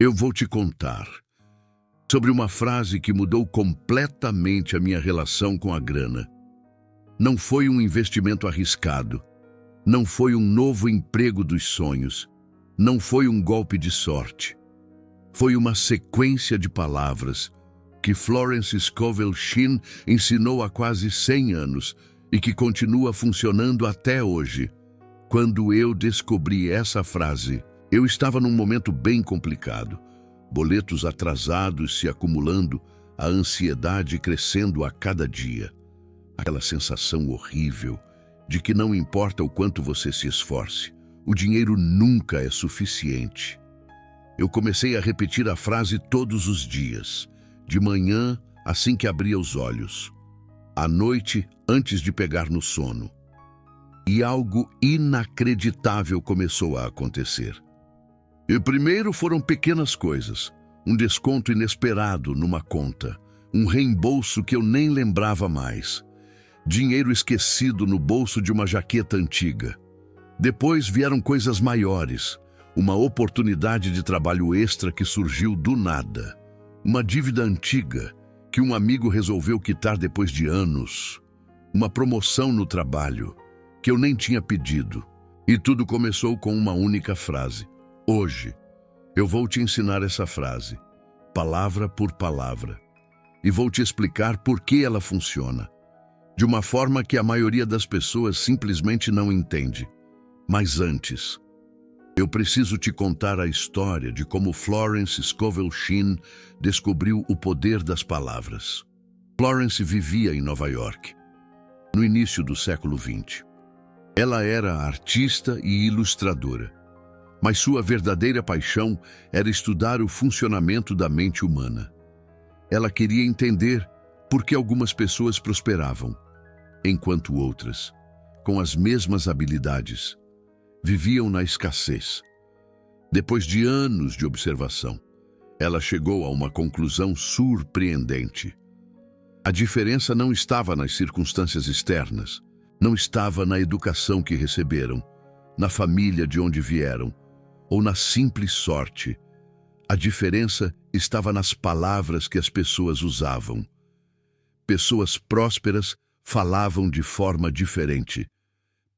Eu vou te contar sobre uma frase que mudou completamente a minha relação com a grana. Não foi um investimento arriscado, não foi um novo emprego dos sonhos, não foi um golpe de sorte. Foi uma sequência de palavras que Florence Scovel Shinn ensinou há quase 100 anos e que continua funcionando até hoje. Quando eu descobri essa frase, eu estava num momento bem complicado. Boletos atrasados se acumulando, a ansiedade crescendo a cada dia. Aquela sensação horrível de que não importa o quanto você se esforce, o dinheiro nunca é suficiente. Eu comecei a repetir a frase todos os dias, de manhã assim que abria os olhos, à noite antes de pegar no sono. E algo inacreditável começou a acontecer. E primeiro foram pequenas coisas, um desconto inesperado numa conta, um reembolso que eu nem lembrava mais, dinheiro esquecido no bolso de uma jaqueta antiga. Depois vieram coisas maiores, uma oportunidade de trabalho extra que surgiu do nada, uma dívida antiga que um amigo resolveu quitar depois de anos, uma promoção no trabalho que eu nem tinha pedido. E tudo começou com uma única frase. Hoje, eu vou te ensinar essa frase, palavra por palavra, e vou te explicar por que ela funciona, de uma forma que a maioria das pessoas simplesmente não entende. Mas antes, eu preciso te contar a história de como Florence Scovel Shinn descobriu o poder das palavras. Florence vivia em Nova York, no início do século XX. Ela era artista e ilustradora, mas sua verdadeira paixão era estudar o funcionamento da mente humana. Ela queria entender por que algumas pessoas prosperavam, enquanto outras, com as mesmas habilidades, viviam na escassez. Depois de anos de observação, ela chegou a uma conclusão surpreendente. A diferença não estava nas circunstâncias externas, não estava na educação que receberam, na família de onde vieram, ou na simples sorte. A diferença estava nas palavras que as pessoas usavam. Pessoas prósperas falavam de forma diferente,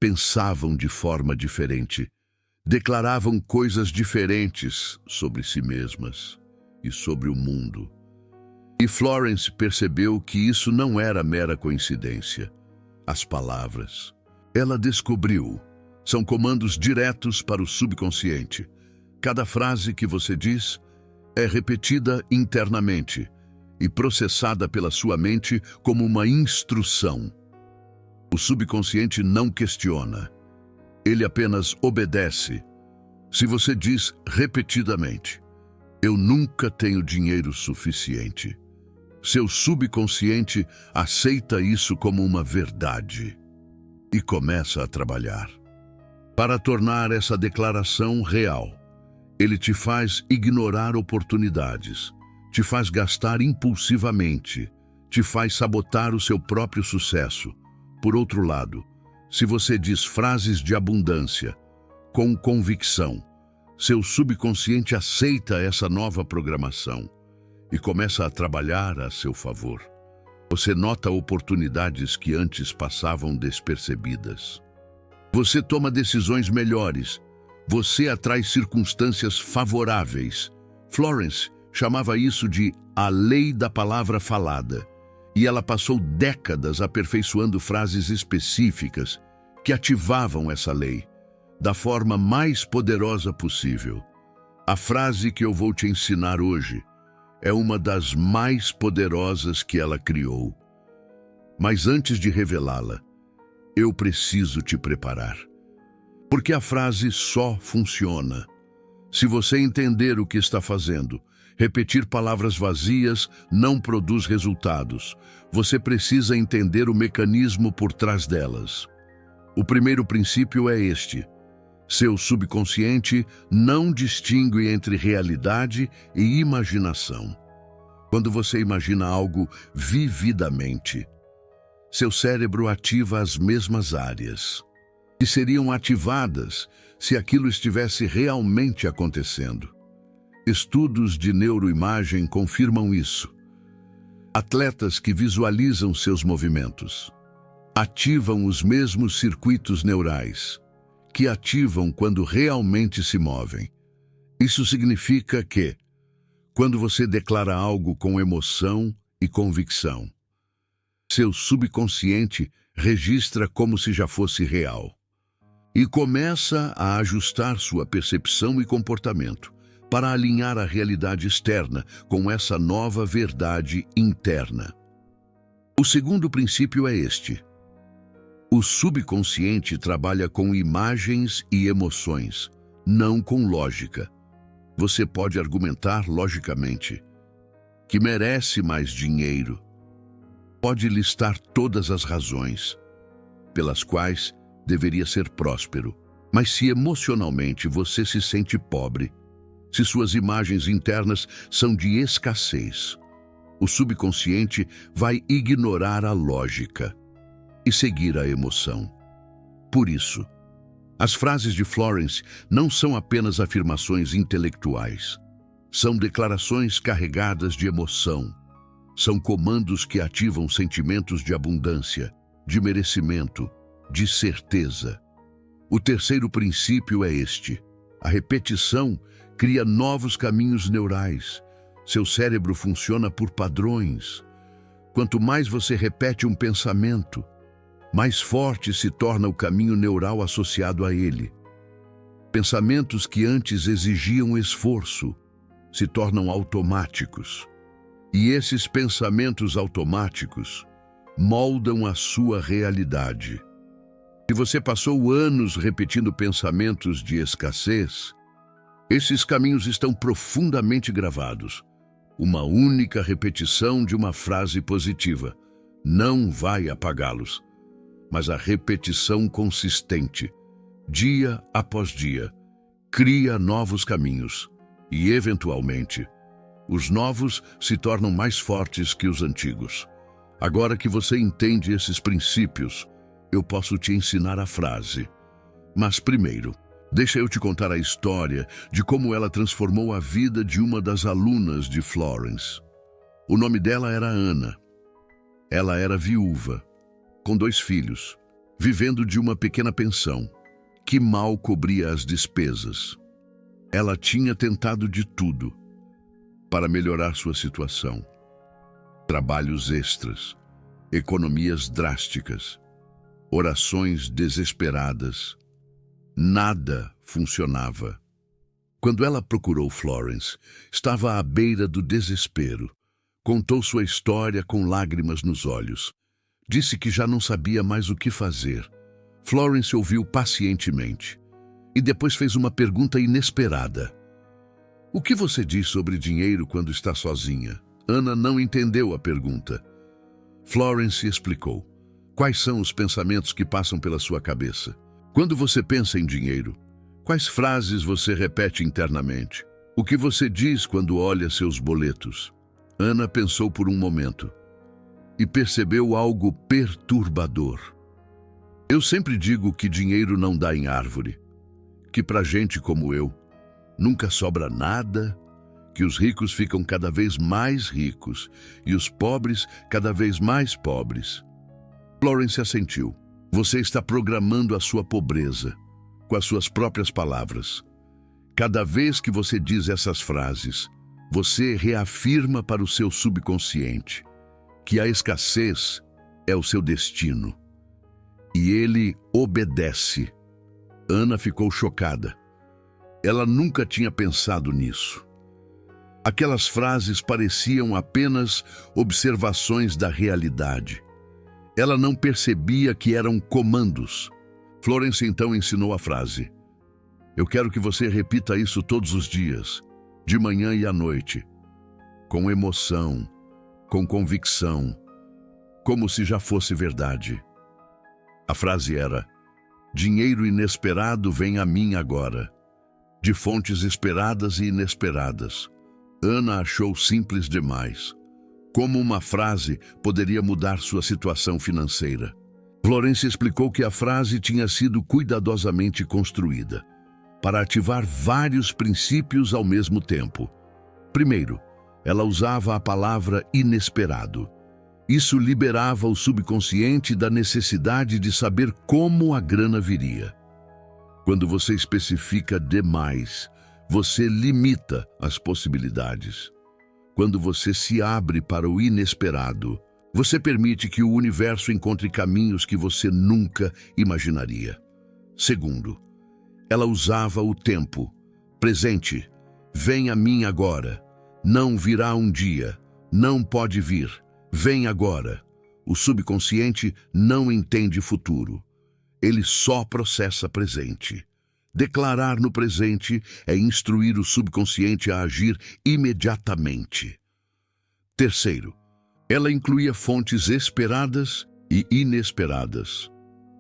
pensavam de forma diferente, declaravam coisas diferentes sobre si mesmas e sobre o mundo. E Florence percebeu que isso não era mera coincidência. As palavras, ela descobriu, são comandos diretos para o subconsciente. Cada frase que você diz é repetida internamente e processada pela sua mente como uma instrução. O subconsciente não questiona, ele apenas obedece. Se você diz repetidamente, eu nunca tenho dinheiro suficiente, seu subconsciente aceita isso como uma verdade e começa a trabalhar. Para tornar essa declaração real, ele te faz ignorar oportunidades, te faz gastar impulsivamente, te faz sabotar o seu próprio sucesso. Por outro lado, se você diz frases de abundância, com convicção, seu subconsciente aceita essa nova programação e começa a trabalhar a seu favor. Você nota oportunidades que antes passavam despercebidas. Você toma decisões melhores. Você atrai circunstâncias favoráveis. Florence chamava isso de a lei da palavra falada. E ela passou décadas aperfeiçoando frases específicas que ativavam essa lei da forma mais poderosa possível. A frase que eu vou te ensinar hoje é uma das mais poderosas que ela criou. Mas antes de revelá-la, eu preciso te preparar. Porque a frase só funciona se você entender o que está fazendo. Repetir palavras vazias não produz resultados. Você precisa entender o mecanismo por trás delas. O primeiro princípio é este: seu subconsciente não distingue entre realidade e imaginação. Quando você imagina algo vividamente, seu cérebro ativa as mesmas áreas que seriam ativadas se aquilo estivesse realmente acontecendo. Estudos de neuroimagem confirmam isso. Atletas que visualizam seus movimentos ativam os mesmos circuitos neurais que ativam quando realmente se movem. Isso significa que, quando você declara algo com emoção e convicção, seu subconsciente registra como se já fosse real e começa a ajustar sua percepção e comportamento para alinhar a realidade externa com essa nova verdade interna. O segundo princípio é este. O subconsciente trabalha com imagens e emoções, não com lógica. Você pode argumentar logicamente que merece mais dinheiro. Pode listar todas as razões pelas quais deveria ser próspero. Mas se emocionalmente você se sente pobre, se suas imagens internas são de escassez, o subconsciente vai ignorar a lógica e seguir a emoção. Por isso, as frases de Florence não são apenas afirmações intelectuais. São declarações carregadas de emoção. São comandos que ativam sentimentos de abundância, de merecimento, de certeza. O terceiro princípio é este. A repetição cria novos caminhos neurais. Seu cérebro funciona por padrões. Quanto mais você repete um pensamento, mais forte se torna o caminho neural associado a ele. Pensamentos que antes exigiam esforço se tornam automáticos. E esses pensamentos automáticos moldam a sua realidade. Se você passou anos repetindo pensamentos de escassez, esses caminhos estão profundamente gravados. Uma única repetição de uma frase positiva não vai apagá-los, mas a repetição consistente, dia após dia, cria novos caminhos e, eventualmente, os novos se tornam mais fortes que os antigos. Agora que você entende esses princípios, eu posso te ensinar a frase. Mas primeiro, deixa eu te contar a história de como ela transformou a vida de uma das alunas de Florence. O nome dela era Ana. Ela era viúva, com 2 filhos, vivendo de uma pequena pensão, que mal cobria as despesas. Ela tinha tentado de tudo para melhorar sua situação. Trabalhos extras, economias drásticas, orações desesperadas. Nada funcionava. Quando ela procurou Florence, estava à beira do desespero. Contou sua história com lágrimas nos olhos. Disse que já não sabia mais o que fazer. Florence ouviu pacientemente e depois fez uma pergunta inesperada. O que você diz sobre dinheiro quando está sozinha? Ana não entendeu a pergunta. Florence explicou. Quais são os pensamentos que passam pela sua cabeça? Quando você pensa em dinheiro, quais frases você repete internamente? O que você diz quando olha seus boletos? Ana pensou por um momento e percebeu algo perturbador. Eu sempre digo que dinheiro não dá em árvore, que para gente como eu, nunca sobra nada, que os ricos ficam cada vez mais ricos e os pobres cada vez mais pobres. Florence assentiu. Você está programando a sua pobreza com as suas próprias palavras. Cada vez que você diz essas frases, você reafirma para o seu subconsciente que a escassez é o seu destino. E ele obedece. Ana ficou chocada. Ela nunca tinha pensado nisso. Aquelas frases pareciam apenas observações da realidade. Ela não percebia que eram comandos. Florence então ensinou a frase. Eu quero que você repita isso todos os dias, de manhã e à noite, com emoção, com convicção, como se já fosse verdade. A frase era: dinheiro inesperado vem a mim agora, de fontes esperadas e inesperadas. Ana achou simples demais. Como uma frase poderia mudar sua situação financeira? Florence explicou que a frase tinha sido cuidadosamente construída. para ativar vários princípios ao mesmo tempo. Primeiro, ela usava a palavra inesperado. Isso liberava o subconsciente da necessidade de saber como a grana viria. Quando você especifica demais, você limita as possibilidades. Quando você se abre para o inesperado, você permite que o universo encontre caminhos que você nunca imaginaria. Segundo, ela usava o tempo. Presente. Vem a mim agora. Não virá um dia. Não pode vir. Vem agora. O subconsciente não entende futuro. Ele só processa presente. Declarar no presente é instruir o subconsciente a agir imediatamente. Terceiro, ela incluía fontes esperadas e inesperadas.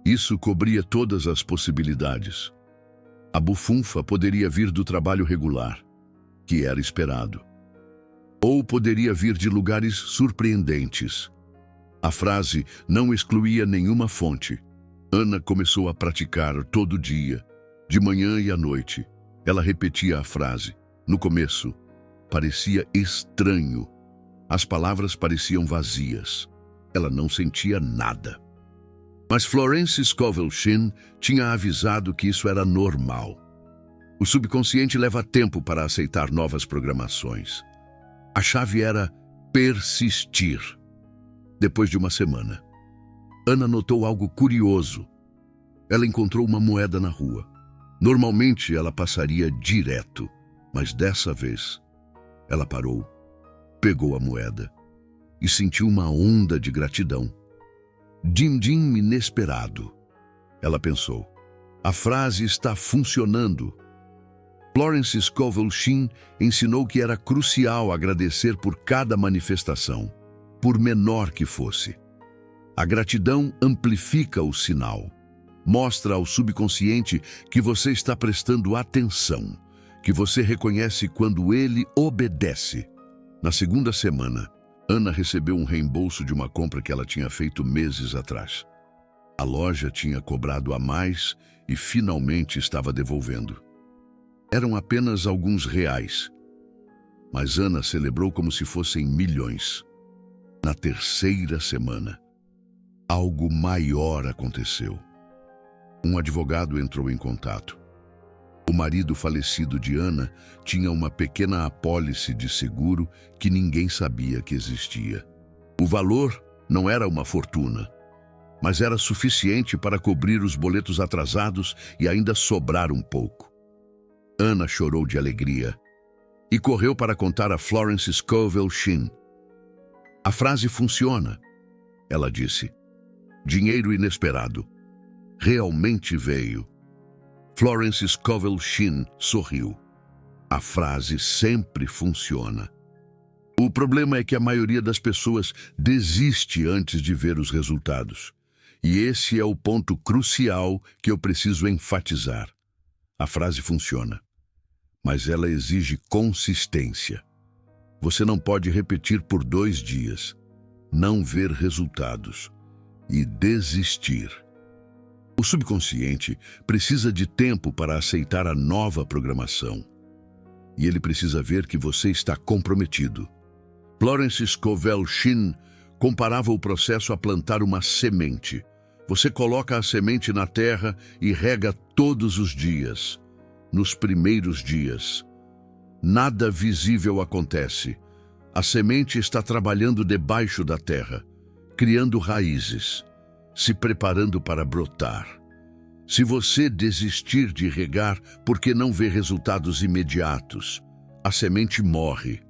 Isso cobria todas as possibilidades. A bufunfa poderia vir do trabalho regular, que era esperado. Ou poderia vir de lugares surpreendentes. A frase não excluía nenhuma fonte. Ana começou a praticar todo dia, de manhã e à noite. Ela repetia a frase. No começo, parecia estranho. As palavras pareciam vazias. Ela não sentia nada. Mas Florence Scovel Shinn tinha avisado que isso era normal. O subconsciente leva tempo para aceitar novas programações. A chave era persistir. Depois de uma semana, Ana notou algo curioso. Ela encontrou uma moeda na rua. Normalmente ela passaria direto, mas dessa vez ela parou, pegou a moeda e sentiu uma onda de gratidão. Din-din inesperado. Ela pensou. A frase está funcionando. Florence Scovel Shinn ensinou que era crucial agradecer por cada manifestação, por menor que fosse. A gratidão amplifica o sinal. Mostra ao subconsciente que você está prestando atenção, que você reconhece quando ele obedece. Na segunda semana, Ana recebeu um reembolso de uma compra que ela tinha feito meses atrás. A loja tinha cobrado a mais e finalmente estava devolvendo. Eram apenas alguns reais, mas Ana celebrou como se fossem milhões. Na terceira semana, algo maior aconteceu. Um advogado entrou em contato. O marido falecido de Ana tinha uma pequena apólice de seguro que ninguém sabia que existia. O valor não era uma fortuna, mas era suficiente para cobrir os boletos atrasados e ainda sobrar um pouco. Ana chorou de alegria e correu para contar a Florence Scovel Shinn. A frase funciona, ela disse. Dinheiro inesperado. Realmente veio. Florence Scovel Shinn sorriu. A frase sempre funciona. O problema é que a maioria das pessoas desiste antes de ver os resultados. E esse é o ponto crucial que eu preciso enfatizar. A frase funciona, mas ela exige consistência. Você não pode repetir por 2 dias, não ver resultados e desistir. O subconsciente precisa de tempo para aceitar a nova programação. E ele precisa ver que você está comprometido. Florence Scovel Shinn comparava o processo a plantar uma semente. Você coloca a semente na terra e rega todos os dias. Nos primeiros dias, nada visível acontece. A semente está trabalhando debaixo da terra, criando raízes, se preparando para brotar. Se você desistir de regar porque não vê resultados imediatos, a semente morre.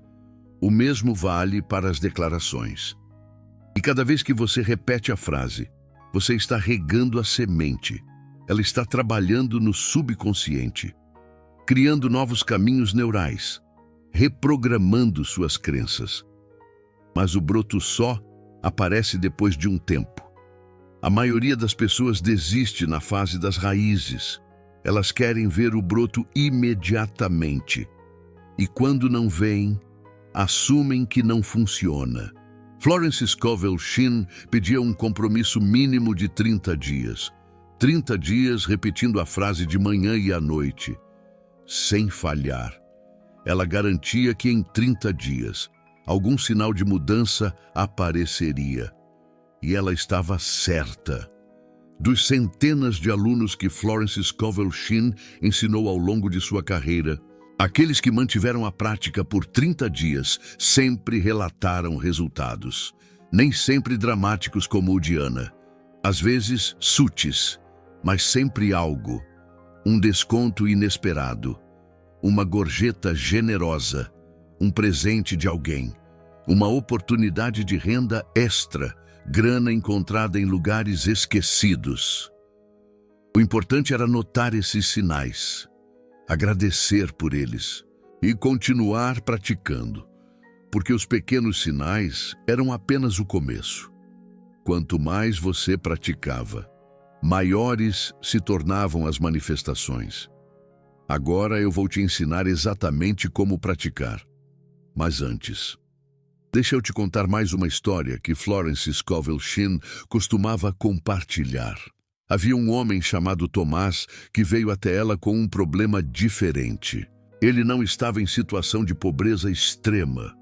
O mesmo vale para as declarações. E cada vez que você repete a frase, você está regando a semente. Ela está trabalhando no subconsciente, criando novos caminhos neurais, reprogramando suas crenças. Mas o broto só aparece depois de um tempo. A maioria das pessoas desiste na fase das raízes. Elas querem ver o broto imediatamente. E quando não veem, assumem que não funciona. Florence Scovel Shinn pedia um compromisso mínimo de 30 dias. 30 dias repetindo a frase de manhã e à noite. sem falhar. Ela garantia que em 30 dias, algum sinal de mudança apareceria. E ela estava certa. Dos centenas de alunos que Florence Scovel Shinn ensinou ao longo de sua carreira, aqueles que mantiveram a prática por 30 dias sempre relataram resultados. Nem sempre dramáticos como o de Ana. Às vezes sutis, mas sempre algo. Um desconto inesperado. Uma gorjeta generosa. Um presente de alguém. Uma oportunidade de renda extra. Grana encontrada em lugares esquecidos. O importante era notar esses sinais, agradecer por eles e continuar praticando, porque os pequenos sinais eram apenas o começo. Quanto mais você praticava, maiores se tornavam as manifestações. Agora eu vou te ensinar exatamente como praticar. Mas antes, deixa eu te contar mais uma história que Florence Scovel Shinn costumava compartilhar. Havia um homem chamado Tomás que veio até ela com um problema diferente. Ele não estava em situação de pobreza extrema.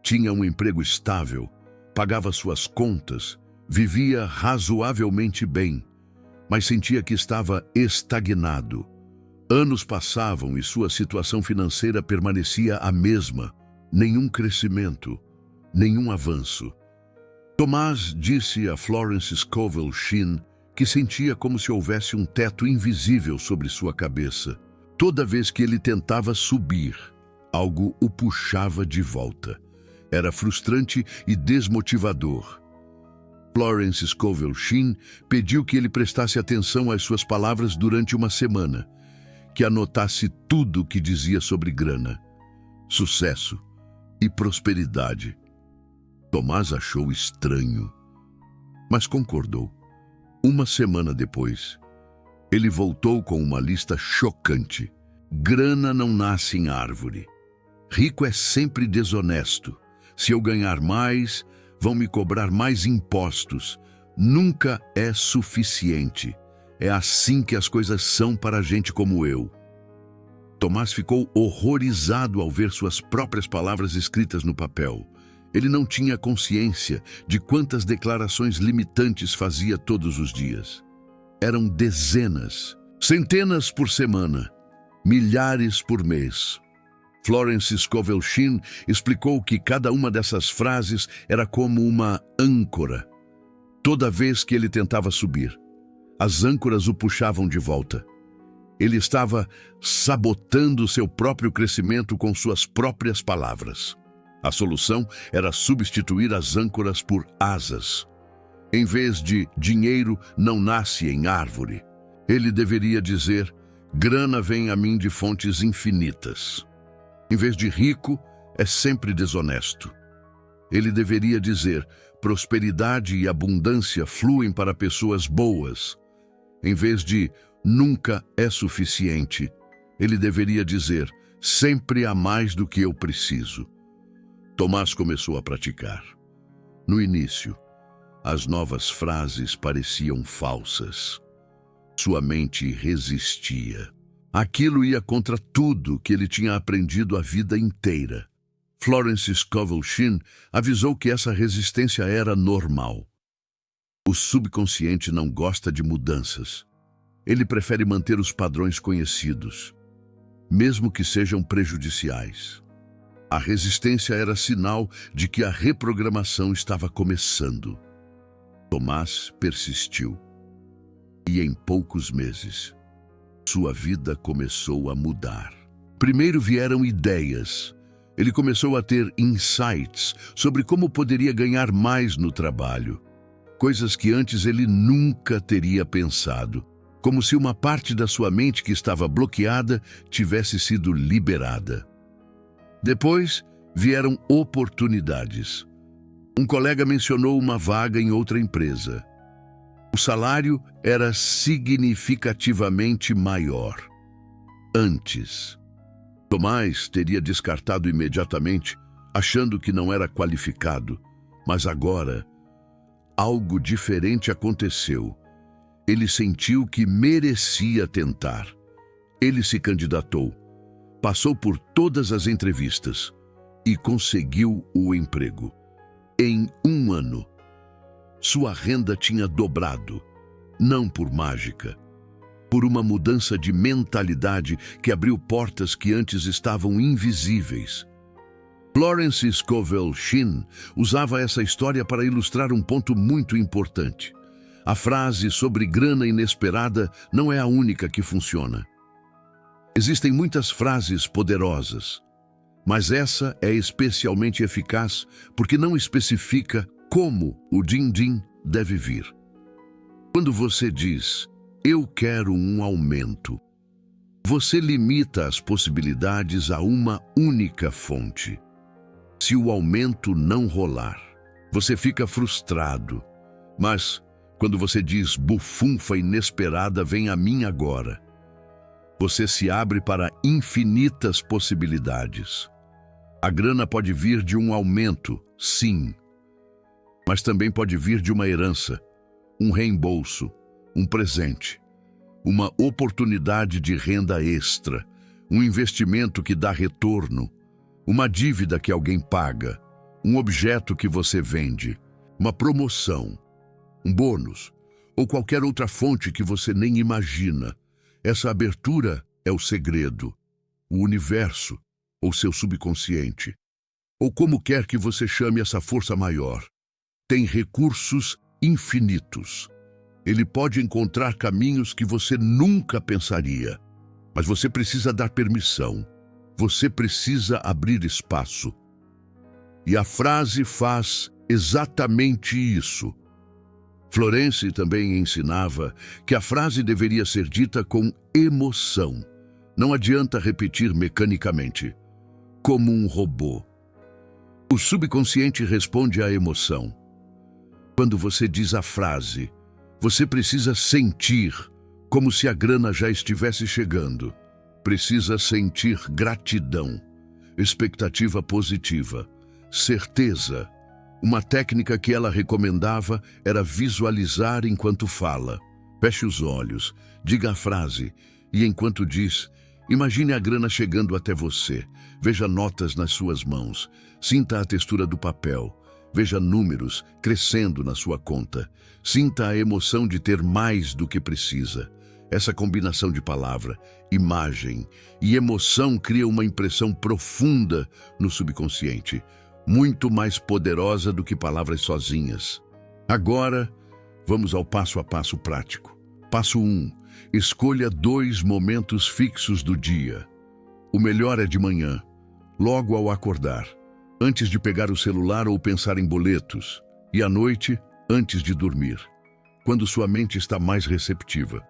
Tinha um emprego estável, pagava suas contas, vivia razoavelmente bem, mas sentia que estava estagnado. Anos passavam e sua situação financeira permanecia a mesma. Nenhum crescimento. Nenhum avanço. Tomás disse a Florence Scovel Shinn que sentia como se houvesse um teto invisível sobre sua cabeça. Toda vez que ele tentava subir, algo o puxava de volta. Era frustrante e desmotivador. Florence Scovel Shinn pediu que ele prestasse atenção às suas palavras durante uma semana, que anotasse tudo o que dizia sobre grana, sucesso e prosperidade. Tomás achou estranho, mas concordou. Uma semana depois, ele voltou com uma lista chocante. Grana não nasce em árvore. Rico é sempre desonesto. Se eu ganhar mais, vão me cobrar mais impostos. Nunca é suficiente. É assim que as coisas são para gente como eu. Tomás ficou horrorizado ao ver suas próprias palavras escritas no papel. Ele não tinha consciência de quantas declarações limitantes fazia todos os dias. Eram dezenas, centenas por semana, milhares por mês. Florence Scovel Shinn explicou que cada uma dessas frases era como uma âncora. Toda vez que ele tentava subir, as âncoras o puxavam de volta. Ele estava sabotando seu próprio crescimento com suas próprias palavras. A solução era substituir as âncoras por asas. Em vez de dinheiro não nasce em árvore, ele deveria dizer: grana vem a mim de fontes infinitas. Em vez de rico, é sempre desonesto. Ele deveria dizer: prosperidade e abundância fluem para pessoas boas. Em vez de nunca é suficiente, ele deveria dizer: sempre há mais do que eu preciso. Tomás começou a praticar. No início, as novas frases pareciam falsas. Sua mente resistia. Aquilo ia contra tudo que ele tinha aprendido a vida inteira. Florence Scovel Shinn avisou que essa resistência era normal. O subconsciente não gosta de mudanças. Ele prefere manter os padrões conhecidos, mesmo que sejam prejudiciais. A resistência era sinal de que a reprogramação estava começando. Tomás persistiu. E em poucos meses, sua vida começou a mudar. Primeiro vieram ideias. Ele começou a ter insights sobre como poderia ganhar mais no trabalho. Coisas que antes ele nunca teria pensado. Como se uma parte da sua mente que estava bloqueada tivesse sido liberada. Depois vieram oportunidades. Um colega mencionou uma vaga em outra empresa. O salário era significativamente maior. Antes, Tomás teria descartado imediatamente, achando que não era qualificado. Mas agora, algo diferente aconteceu. Ele sentiu que merecia tentar. Ele se candidatou. Passou por todas as entrevistas e conseguiu o emprego. Em 1 ano, sua renda tinha dobrado, não por mágica, por uma mudança de mentalidade que abriu portas que antes estavam invisíveis. Florence Scovel Shinn usava essa história para ilustrar um ponto muito importante. A frase sobre grana inesperada não é a única que funciona. Existem muitas frases poderosas, mas essa é especialmente eficaz porque não especifica como o din-din deve vir. Quando você diz, eu quero um aumento, você limita as possibilidades a uma única fonte. Se o aumento não rolar, você fica frustrado. Mas, quando você diz, bufunfa inesperada vem a mim agora, você se abre para infinitas possibilidades. A grana pode vir de um aumento, sim, mas também pode vir de uma herança, um reembolso, um presente, uma oportunidade de renda extra, um investimento que dá retorno, uma dívida que alguém paga, um objeto que você vende, uma promoção, um bônus ou qualquer outra fonte que você nem imagina. Essa abertura é o segredo, o universo ou seu subconsciente, ou como quer que você chame essa força maior. Tem recursos infinitos. Ele pode encontrar caminhos que você nunca pensaria, mas você precisa dar permissão. Você precisa abrir espaço. E a frase faz exatamente isso. Florence também ensinava que a frase deveria ser dita com emoção. Não adianta repetir mecanicamente, como um robô. O subconsciente responde à emoção. Quando você diz a frase, você precisa sentir como se a grana já estivesse chegando. Precisa sentir gratidão, expectativa positiva, certeza. Uma técnica que ela recomendava era visualizar enquanto fala. Feche os olhos, diga a frase e enquanto diz, imagine a grana chegando até você. Veja notas nas suas mãos, sinta a textura do papel, veja números crescendo na sua conta, sinta a emoção de ter mais do que precisa. Essa combinação de palavra, imagem e emoção cria uma impressão profunda no subconsciente, muito mais poderosa do que palavras sozinhas. Agora, vamos ao passo a passo prático. Passo 1. Escolha 2 momentos fixos do dia. O melhor é de manhã, logo ao acordar, antes de pegar o celular ou pensar em boletos, e à noite, antes de dormir, quando sua mente está mais receptiva.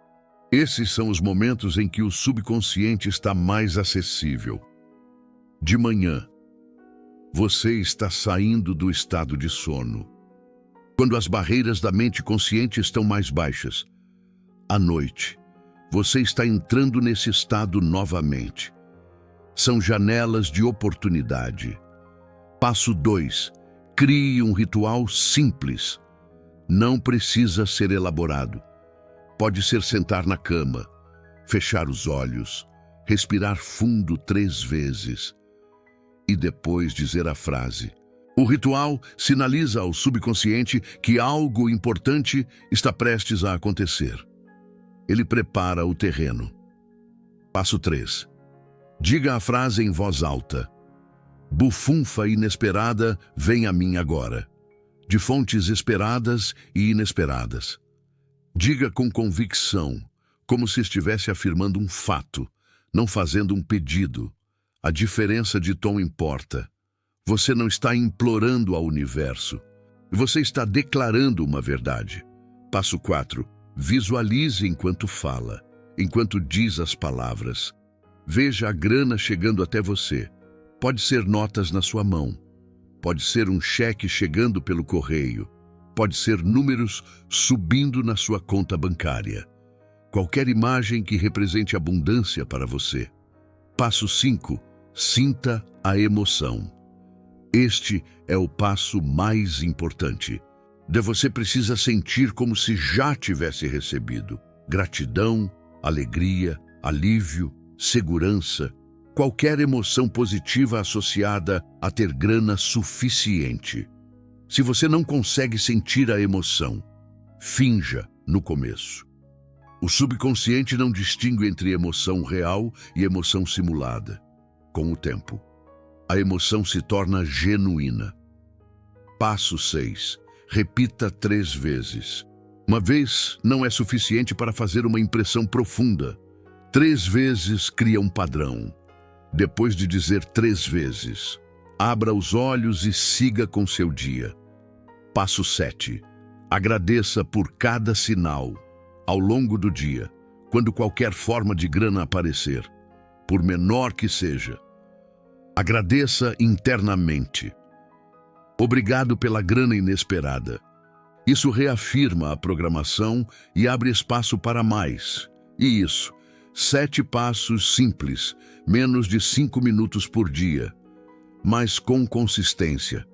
Esses são os momentos em que o subconsciente está mais acessível. De manhã, você está saindo do estado de sono, quando as barreiras da mente consciente estão mais baixas. À noite, você está entrando nesse estado novamente. São janelas de oportunidade. Passo 2. Crie um ritual simples. Não precisa ser elaborado. Pode ser sentar na cama, fechar os olhos, respirar fundo 3 vezes e depois dizer a frase. O ritual sinaliza ao subconsciente que algo importante está prestes a acontecer. Ele prepara o terreno. Passo 3. Diga a frase em voz alta. Bufunfa inesperada vem a mim agora, de fontes esperadas e inesperadas. Diga com convicção, como se estivesse afirmando um fato, não fazendo um pedido. A diferença de tom importa. Você não está implorando ao universo. Você está declarando uma verdade. Passo 4. Visualize enquanto fala, enquanto diz as palavras. Veja a grana chegando até você. Pode ser notas na sua mão. Pode ser um cheque chegando pelo correio. Pode ser números subindo na sua conta bancária. Qualquer imagem que represente abundância para você. Passo 5. Sinta a emoção. Este é o passo mais importante. Você precisa sentir como se já tivesse recebido. Gratidão, alegria, alívio, segurança. qualquer emoção positiva associada a ter grana suficiente. Se você não consegue sentir a emoção, finja no começo. O subconsciente não distingue entre emoção real e emoção simulada. Com o tempo, a emoção se torna genuína. Passo 6. Repita 3 vezes. Uma vez não é suficiente para fazer uma impressão profunda. 3 vezes cria um padrão. Depois de dizer 3 vezes, abra os olhos e siga com seu dia. Passo 7. Agradeça por cada sinal ao longo do dia, quando qualquer forma de grana aparecer, por menor que seja. Agradeça internamente. Obrigado pela grana inesperada. Isso reafirma a programação e abre espaço para mais. E isso, 7 passos simples, menos de 5 minutos por dia, mas com consistência.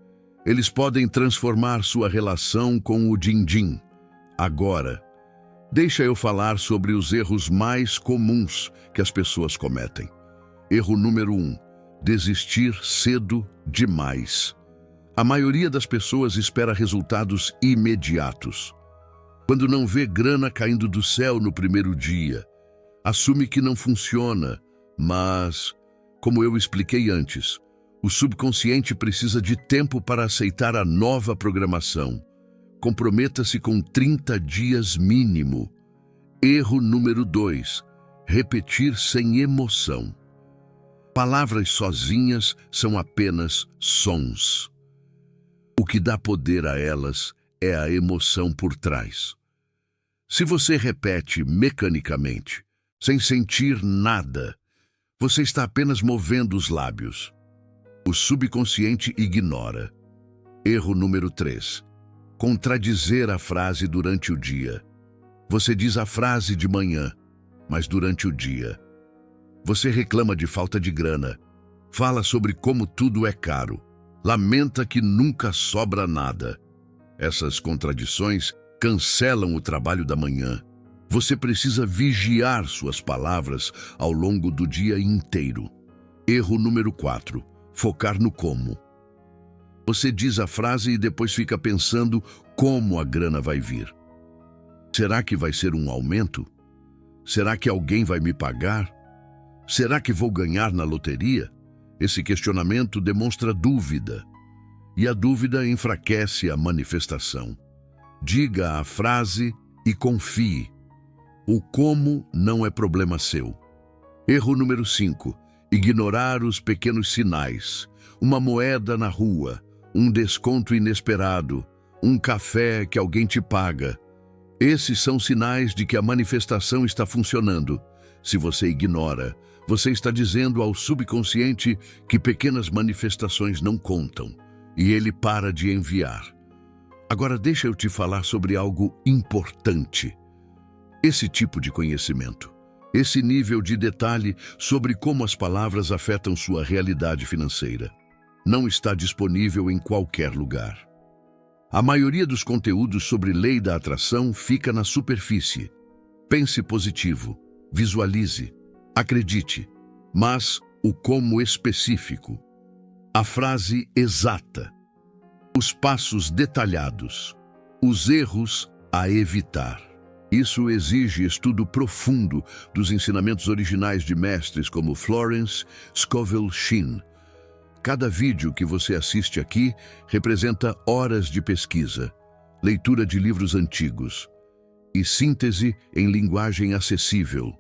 Eles podem transformar sua relação com o din-din. Agora, deixa eu falar sobre os erros mais comuns que as pessoas cometem. Erro número 1. Desistir cedo demais. A maioria das pessoas espera resultados imediatos. Quando não vê grana caindo do céu no primeiro dia, assume que não funciona, mas, como eu expliquei antes, o subconsciente precisa de tempo para aceitar a nova programação. Comprometa-se com 30 dias mínimo. Erro número 2. Repetir sem emoção. Palavras sozinhas são apenas sons. O que dá poder a elas é a emoção por trás. Se você repete mecanicamente, sem sentir nada, você está apenas movendo os lábios. O subconsciente ignora. Erro número 3. Contradizer a frase durante o dia. Você diz a frase de manhã, mas durante o dia você reclama de falta de grana, fala sobre como tudo é caro, lamenta que nunca sobra nada. Essas contradições cancelam o trabalho da manhã. Você precisa vigiar suas palavras ao longo do dia inteiro. Erro número 4. Focar no como. Você diz a frase e depois fica pensando como a grana vai vir. Será que vai ser um aumento? Será que alguém vai me pagar? Será que vou ganhar na loteria? Esse questionamento demonstra dúvida, e a dúvida enfraquece a manifestação. Diga a frase e confie. O como não é problema seu. Erro número 5. Ignorar os pequenos sinais. Uma moeda na rua, um desconto inesperado, um café que alguém te paga. Esses são sinais de que a manifestação está funcionando. Se você ignora, você está dizendo ao subconsciente que pequenas manifestações não contam, e ele para de enviar. Agora deixa eu te falar sobre algo importante. Esse tipo de conhecimento, esse nível de detalhe sobre como as palavras afetam sua realidade financeira, não está disponível em qualquer lugar. A maioria dos conteúdos sobre lei da atração fica na superfície. Pense positivo, visualize, acredite, mas o como específico, a frase exata, os passos detalhados, os erros a evitar. Isso exige estudo profundo dos ensinamentos originais de mestres como Florence Scovel Shinn. Cada vídeo que você assiste aqui representa horas de pesquisa, leitura de livros antigos e síntese em linguagem acessível.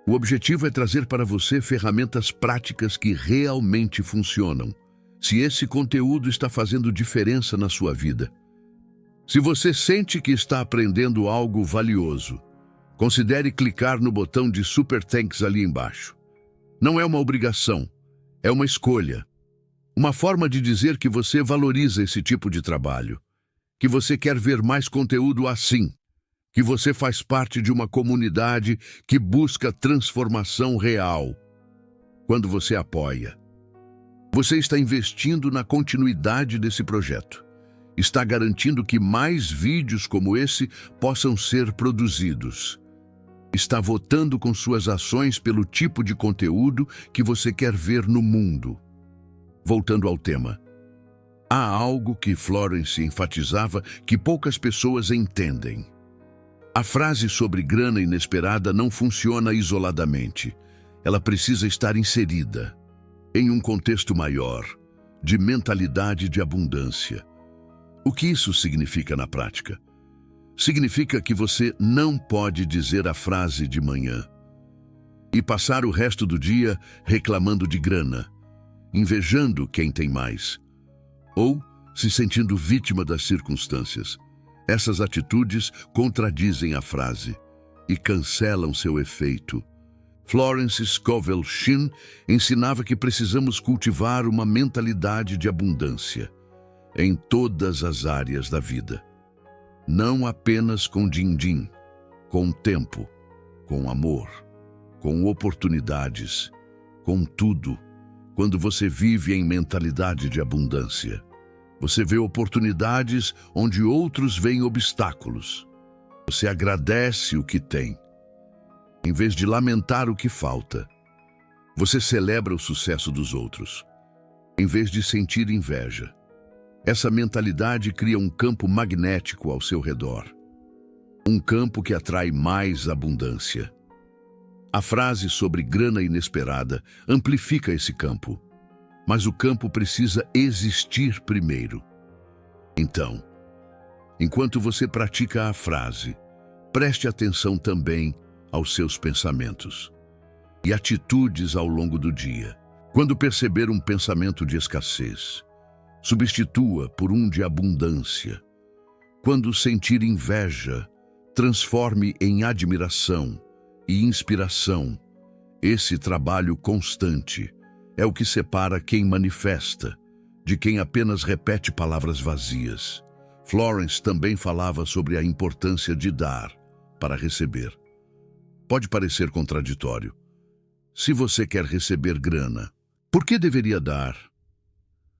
O objetivo é trazer para você ferramentas práticas que realmente funcionam. Se esse conteúdo está fazendo diferença na sua vida, se você sente que está aprendendo algo valioso, considere clicar no botão de Super Thanks ali embaixo. Não é uma obrigação, é uma escolha. Uma forma de dizer que você valoriza esse tipo de trabalho, que você quer ver mais conteúdo assim, que você faz parte de uma comunidade que busca transformação real. Quando você apoia, você está investindo na continuidade desse projeto. Está garantindo que mais vídeos como esse possam ser produzidos. Está votando com suas ações pelo tipo de conteúdo que você quer ver no mundo. Voltando ao tema. Há algo que Florence enfatizava que poucas pessoas entendem. A frase sobre grana inesperada não funciona isoladamente. Ela precisa estar inserida em um contexto maior, de mentalidade de abundância. O que isso significa na prática? Significa que você não pode dizer a frase de manhã e passar o resto do dia reclamando de grana, invejando quem tem mais, ou se sentindo vítima das circunstâncias. Essas atitudes contradizem a frase e cancelam seu efeito. Florence Scovel Shinn ensinava que precisamos cultivar uma mentalidade de abundância em todas as áreas da vida. Não apenas com din-din, com tempo, com amor, com oportunidades, com tudo. Quando você vive em mentalidade de abundância, você vê oportunidades onde outros veem obstáculos. Você agradece o que tem, em vez de lamentar o que falta. Você celebra o sucesso dos outros, em vez de sentir inveja. Essa mentalidade cria um campo magnético ao seu redor. Um campo que atrai mais abundância. A frase sobre grana inesperada amplifica esse campo, mas o campo precisa existir primeiro. Então, enquanto você pratica a frase, preste atenção também aos seus pensamentos e atitudes ao longo do dia. Quando perceber um pensamento de escassez, substitua por um de abundância. Quando sentir inveja, transforme em admiração e inspiração. Esse trabalho constante é o que separa quem manifesta de quem apenas repete palavras vazias. Florence também falava sobre a importância de dar para receber. Pode parecer contraditório. Se você quer receber grana, por que deveria dar?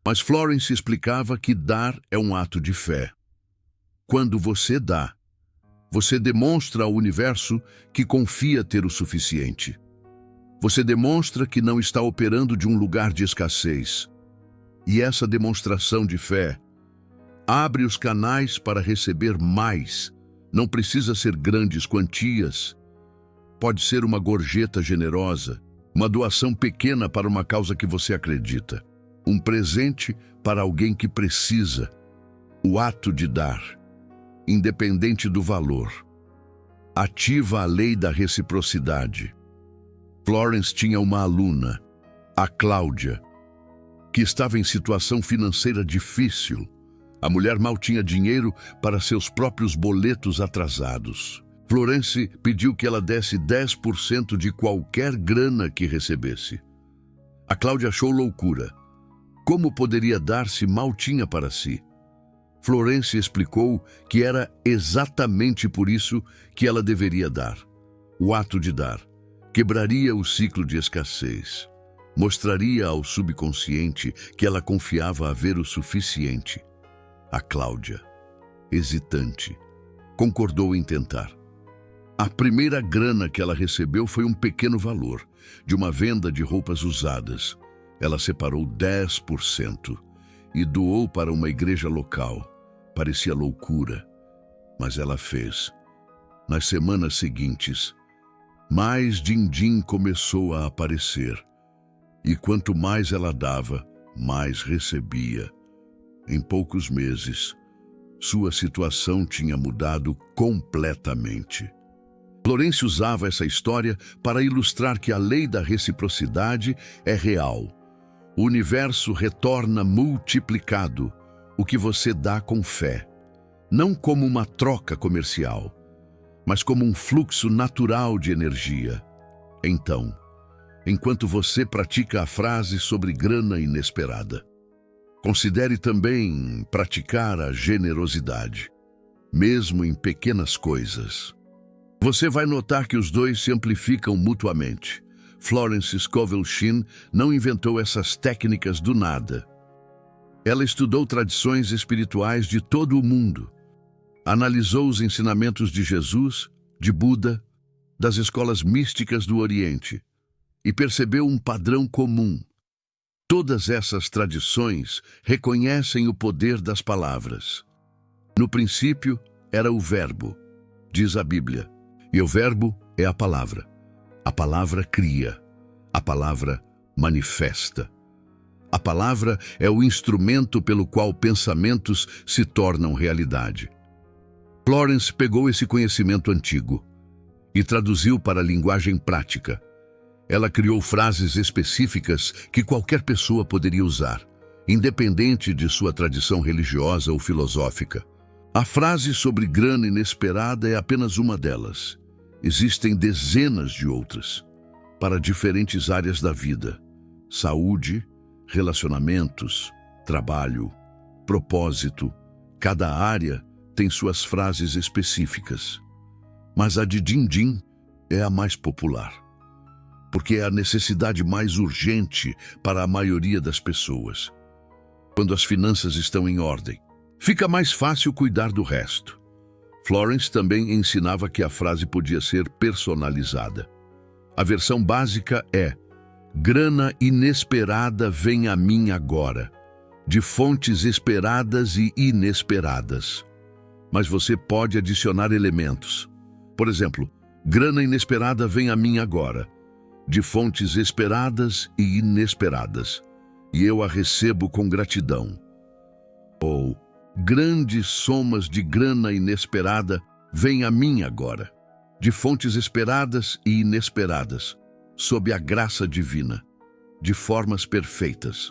Mas Florence explicava que dar é um ato de fé. Quando você dá, você demonstra ao universo que confia ter o suficiente. Você demonstra que não está operando de um lugar de escassez. E essa demonstração de fé abre os canais para receber mais. Não precisa ser grandes quantias. Pode ser uma gorjeta generosa, uma doação pequena para uma causa que você acredita. Um presente para alguém que precisa. O ato de dar, independente do valor, ativa a lei da reciprocidade. Florence tinha uma aluna, a Cláudia, que estava em situação financeira difícil. A mulher mal tinha dinheiro para seus próprios boletos atrasados. Florence pediu que ela desse 10% de qualquer grana que recebesse. A Cláudia achou loucura. Como poderia dar se mal tinha para si? Florence explicou que era exatamente por isso que ela deveria dar. O ato de dar quebraria o ciclo de escassez. Mostraria ao subconsciente que ela confiava haver o suficiente. A Cláudia, hesitante, concordou em tentar. A primeira grana que ela recebeu foi um pequeno valor, de uma venda de roupas usadas. Ela separou 10% e doou para uma igreja local. Parecia loucura, mas ela fez. Nas semanas seguintes, mais din-din começou a aparecer. E quanto mais ela dava, mais recebia. Em poucos meses, sua situação tinha mudado completamente. Florence usava essa história para ilustrar que a lei da reciprocidade é real. O universo retorna multiplicado o que você dá com fé, não como uma troca comercial, mas como um fluxo natural de energia. Então, enquanto você pratica a frase sobre grana inesperada, considere também praticar a generosidade, mesmo em pequenas coisas. Você vai notar que os dois se amplificam mutuamente. Florence Scovel Shinn não inventou essas técnicas do nada. Ela estudou tradições espirituais de todo o mundo, analisou os ensinamentos de Jesus, de Buda das escolas místicas do Oriente e percebeu um padrão comum. Todas essas tradições reconhecem o poder das palavras. No princípio era o Verbo, diz a Bíblia, e o Verbo é a palavra. A palavra cria, a palavra manifesta. A palavra é o instrumento pelo qual pensamentos se tornam realidade. Florence pegou esse conhecimento antigo e traduziu para a linguagem prática. Ela criou frases específicas que qualquer pessoa poderia usar, independente de sua tradição religiosa ou filosófica. A frase sobre grana inesperada é apenas uma delas. Existem dezenas de outras, para diferentes áreas da vida: saúde, relacionamentos, trabalho, propósito. Cada área tem suas frases específicas. Mas a de din-din é a mais popular, porque é a necessidade mais urgente para a maioria das pessoas. Quando as finanças estão em ordem, fica mais fácil cuidar do resto. Florence também ensinava que a frase podia ser personalizada. A versão básica é: grana inesperada vem a mim agora, de fontes esperadas e inesperadas. Mas você pode adicionar elementos. Por exemplo, grana inesperada vem a mim agora, de fontes esperadas e inesperadas, e eu a recebo com gratidão. Ou, grandes somas de grana inesperada vêm a mim agora, de fontes esperadas e inesperadas, sob a graça divina, de formas perfeitas.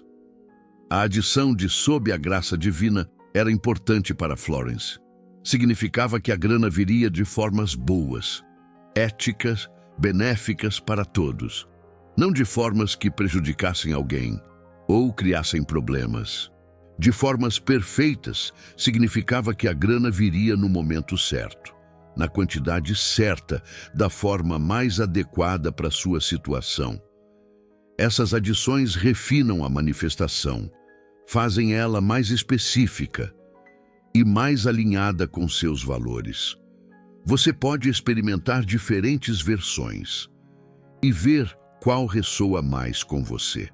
A adição de sob a graça divina era importante para Florence. Significava que a grana viria de formas boas, éticas, benéficas para todos, não de formas que prejudicassem alguém ou criassem problemas. De formas perfeitas, significava que a grana viria no momento certo, na quantidade certa, da forma mais adequada para sua situação. Essas adições refinam a manifestação, fazem ela mais específica e mais alinhada com seus valores. Você pode experimentar diferentes versões e ver qual ressoa mais com você.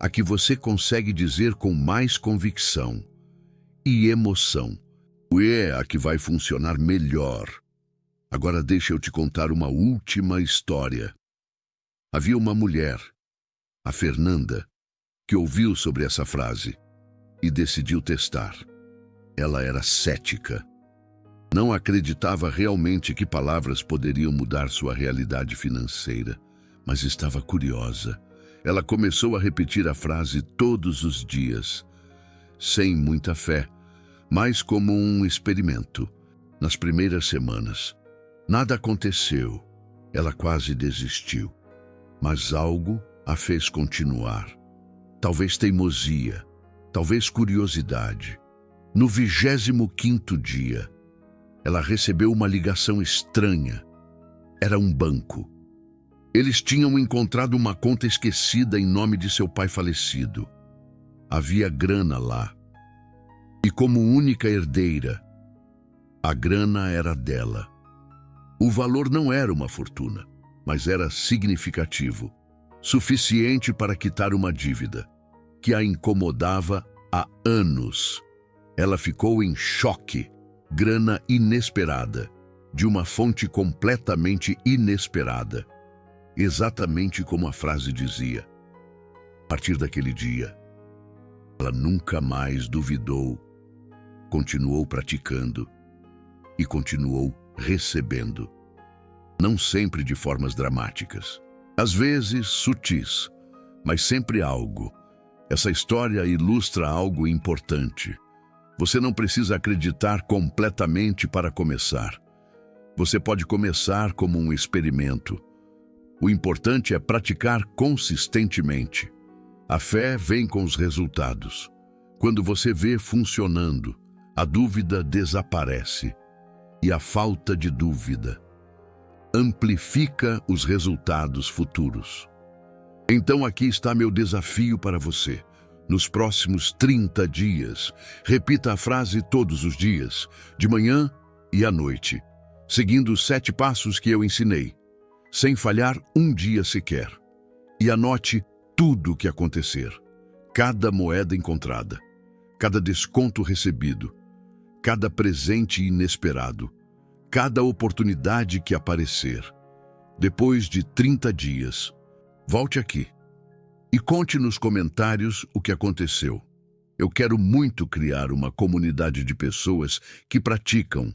A que você consegue dizer com mais convicção e emoção. É a que vai funcionar melhor. Agora deixa eu te contar uma última história. Havia uma mulher, a Fernanda, que ouviu sobre essa frase e decidiu testar. Ela era cética. Não acreditava realmente que palavras poderiam mudar sua realidade financeira, mas estava curiosa. Ela começou a repetir a frase todos os dias, sem muita fé, mas como um experimento. Nas primeiras semanas, nada aconteceu. Ela quase desistiu, mas algo a fez continuar. Talvez teimosia, talvez curiosidade. No 25º dia, ela recebeu uma ligação estranha. Era um banco. Eles tinham encontrado uma conta esquecida em nome de seu pai falecido. Havia grana lá. E como única herdeira, a grana era dela. O valor não era uma fortuna, mas era significativo, suficiente para quitar uma dívida que a incomodava há anos. Ela ficou em choque. Grana inesperada, de uma fonte completamente inesperada. Exatamente como a frase dizia. A partir daquele dia, ela nunca mais duvidou, continuou praticando e continuou recebendo. Não sempre de formas dramáticas, às vezes sutis, mas sempre algo. Essa história ilustra algo importante. Você não precisa acreditar completamente para começar. Você pode começar como um experimento. O importante é praticar consistentemente. A fé vem com os resultados. Quando você vê funcionando, a dúvida desaparece. E a falta de dúvida amplifica os resultados futuros. Então aqui está meu desafio para você. Nos próximos 30 dias, repita a frase todos os dias, de manhã e à noite, seguindo os 7 passos que eu ensinei. sem falhar um dia sequer. E anote tudo o que acontecer, cada moeda encontrada, cada desconto recebido, cada presente inesperado, cada oportunidade que aparecer. Depois de 30 dias, volte aqui e conte nos comentários o que aconteceu. Eu quero muito criar uma comunidade de pessoas que praticam,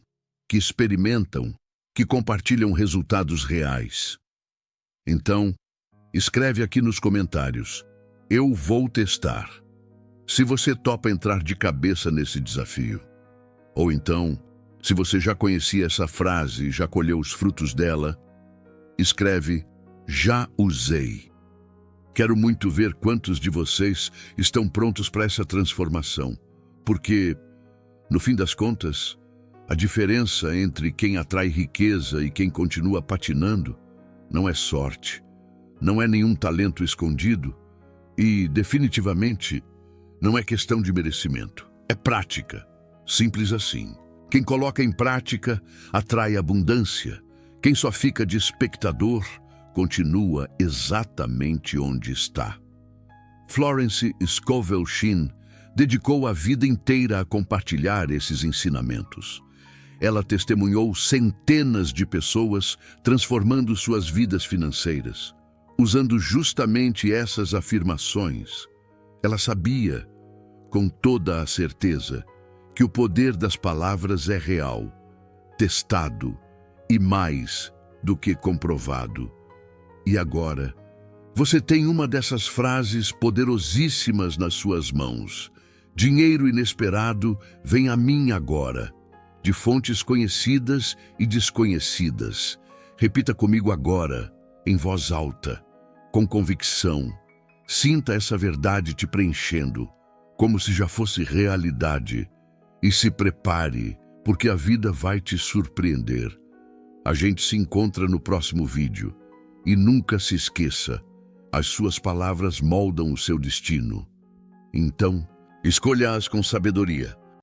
que experimentam, que compartilham resultados reais. Então, escreve aqui nos comentários: eu vou testar. Se você topa entrar de cabeça nesse desafio. Ou então, se você já conhecia essa frase e já colheu os frutos dela, escreve: já usei. Quero muito ver quantos de vocês estão prontos para essa transformação, porque, no fim das contas, a diferença entre quem atrai riqueza e quem continua patinando não é sorte, não é nenhum talento escondido e, definitivamente, não é questão de merecimento. É prática, simples assim. Quem coloca em prática atrai abundância. Quem só fica de espectador continua exatamente onde está. Florence Scovel Shinn dedicou a vida inteira a compartilhar esses ensinamentos. Ela testemunhou centenas de pessoas transformando suas vidas financeiras, usando justamente essas afirmações. Ela sabia, com toda a certeza, que o poder das palavras é real, testado e mais do que comprovado. E agora, você tem uma dessas frases poderosíssimas nas suas mãos. Dinheiro inesperado vem a mim agora, de fontes conhecidas e desconhecidas. Repita comigo agora, em voz alta, com convicção. Sinta essa verdade te preenchendo, como se já fosse realidade. E se prepare, porque a vida vai te surpreender. A gente se encontra no próximo vídeo. E nunca se esqueça, as suas palavras moldam o seu destino. Então, escolha-as com sabedoria.